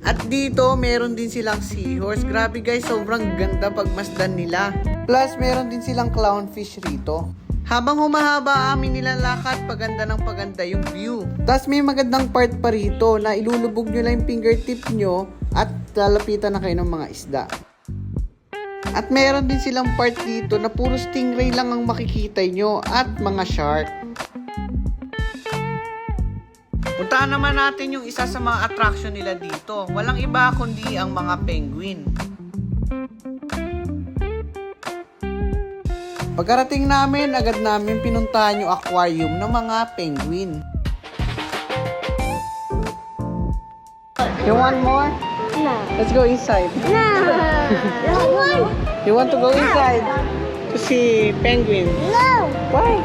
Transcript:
At dito, meron din silang seahorse. Grabe guys, sobrang ganda pagmasdan nila. Plus, meron din silang clownfish rito. Habang humahaba amin nilalakad, paganda ng paganda yung view. Tapos may magandang part pa rito na ilulubog nyo lang yung fingertip nyo at lalapitan na kayo ng mga isda. At meron din silang part dito na puro stingray lang ang makikita nyo at mga shark. Puntahan naman natin yung isa sa mga attraction nila dito. Walang iba kundi ang mga penguin. Pagkarating namin, agad namin pinuntahan yung aquarium ng mga penguin. You want more? No. Let's go inside. No. You want to go inside to see penguins? No. Why?